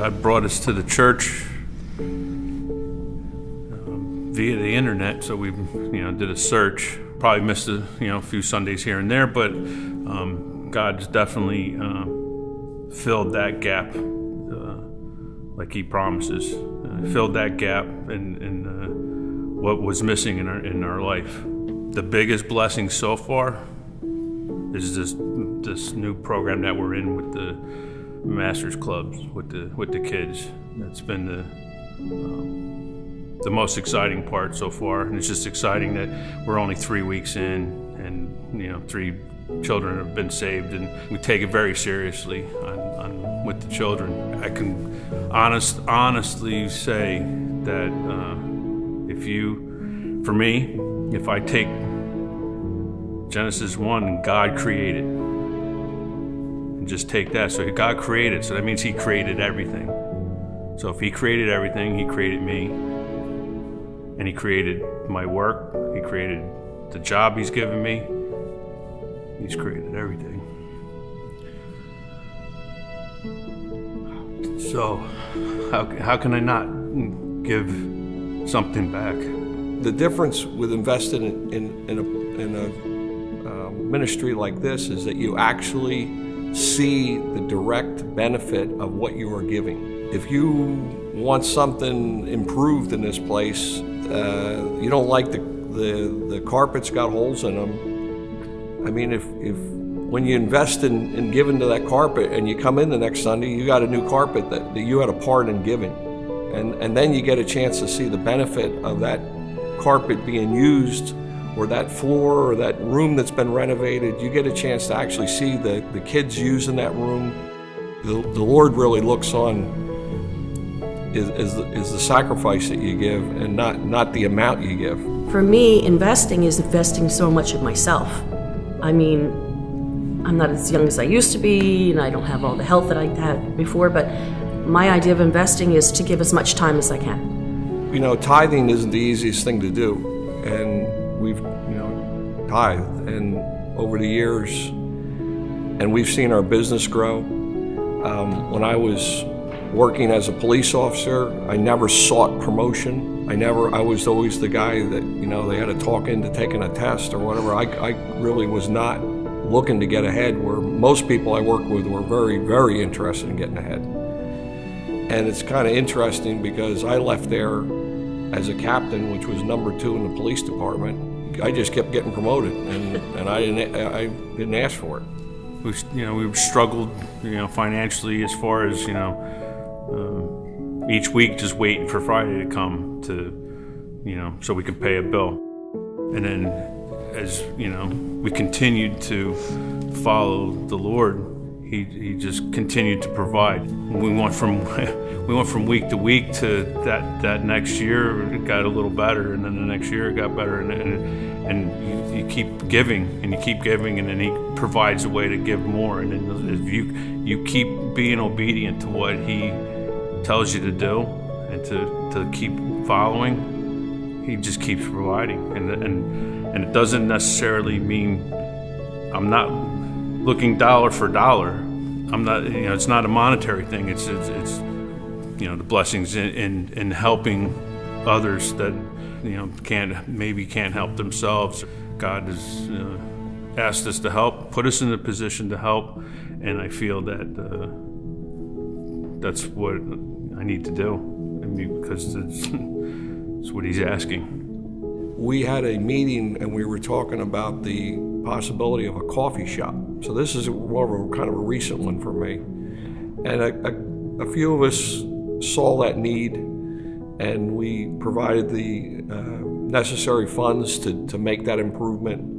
God brought us to the church via the internet, so we did a search. Probably missed a few Sundays here and there, but God's definitely filled that gap, like He promises. Filled that gap in what was missing in our life. The biggest blessing so far is this new program that we're in with the Masters Clubs with the kids. That's been the most exciting part so far, and it's just exciting that we're only 3 weeks in, and 3 children have been saved, and we take it very seriously with the children. I can honestly say that if I take Genesis 1 and God created, and just take that, so God created, so that means He created everything. So if He created everything, He created me, and He created my work, He created the job He's given me, He's created everything. So how can I not give something back? The difference with investing in a ministry like this is that you actually see the direct benefit of what you are giving. If you want something improved in this place, you don't like the carpet's got holes in them. I mean, if when you invest in giving to that carpet and you come in the next Sunday, you got a new carpet that you had a part in giving. And then you get a chance to see the benefit of that carpet being used, or that floor, or that room that's been renovated. You get a chance to actually see the kids using that room. The Lord really looks on is the sacrifice that you give, and not the amount you give. For me, investing is investing so much of myself. I mean, I'm not as young as I used to be, and I don't have all the health that I had before, but my idea of investing is to give as much time as I can. Tithing isn't the easiest thing to do, and we've tithed and over the years, and we've seen our business grow. When I was working as a police officer, I never sought promotion. I was always the guy that they had to talk into taking a test or whatever. I really was not looking to get ahead, where most people I worked with were very, very interested in getting ahead. And it's kind of interesting because I left there as a captain, which was number 2 in the police department. I just kept getting promoted, and I didn't ask for it. We've struggled, financially, as far as each week just waiting for Friday to come to, so we could pay a bill. And then as we continued to follow the Lord, He just continued to provide. We went from week to week to that next year it got a little better, and then the next year it got better, and you keep giving and you keep giving, and then He provides a way to give more. And then if you keep being obedient to what He tells you to do and to keep following, He just keeps providing. And it doesn't necessarily mean I'm not looking dollar for dollar. I'm not, it's not a monetary thing. It's the blessings in helping others that can't help themselves. God has asked us to help, put us in a position to help, and I feel that that's what I need to do. Because it's what He's asking. We had a meeting and we were talking about the possibility of a coffee shop. So this is more of a kind of a recent one for me. And a few of us saw that need, and we provided the necessary funds to make that improvement.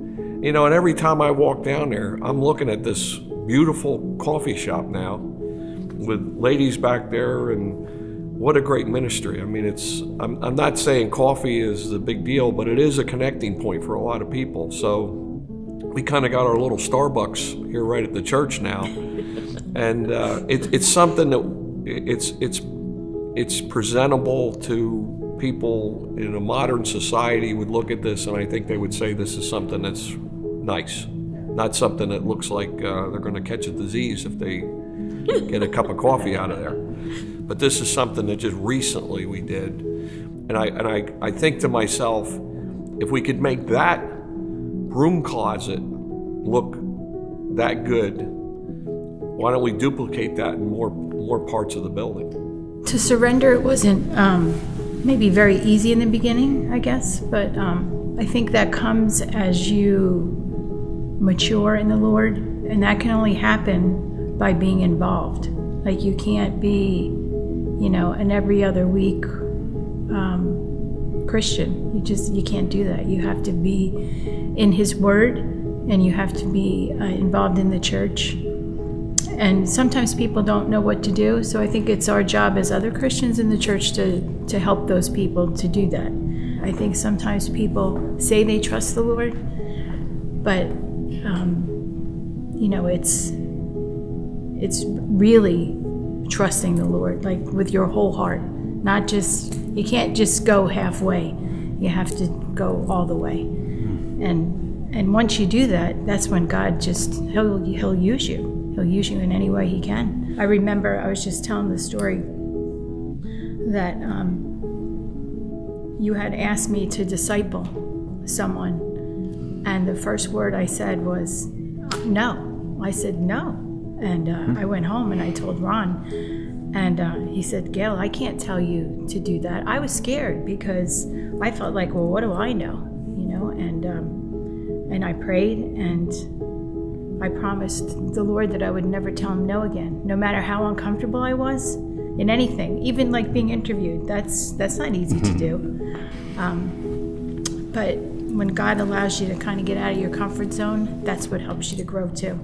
And every time I walk down there, I'm looking at this beautiful coffee shop now with ladies back there, and what a great ministry. I mean, I'm not saying coffee is the big deal, but it is a connecting point for a lot of people. So we kind of got our little Starbucks here right at the church now. And it's something that it's presentable to people in a modern society would look at this, and I think they would say this is something that's nice, not something that looks like they're going to catch a disease if they get a cup of coffee out of there. But this is something that just recently we did. And I think to myself, if we could make that broom closet look that good, why don't we duplicate that in more parts of the building? To surrender, it wasn't maybe very easy in the beginning, I guess, but I think that comes as you mature in the Lord, and that can only happen by being involved. Like, you can't be, an every other week Christian. You can't do that. You have to be in His Word, and you have to be involved in the church. And sometimes people don't know what to do, so I think it's our job as other Christians in the church to help those people to do that. I think sometimes people say they trust the Lord, but it's really trusting the Lord, like with your whole heart. Not just, you can't just go halfway. You have to go all the way. And once you do that, that's when God He'll use you. He'll use you in any way He can. I remember I was just telling the story that you had asked me to disciple someone, and the first word I said was no. I said no. And I went home and I told Ron, and he said, Gail, I can't tell you to do that. I was scared because I felt like, well, what do I know? And I prayed, and I promised the Lord that I would never tell Him no again, no matter how uncomfortable I was in anything, even like being interviewed. That's not easy to do. But when God allows you to kind of get out of your comfort zone, that's what helps you to grow too.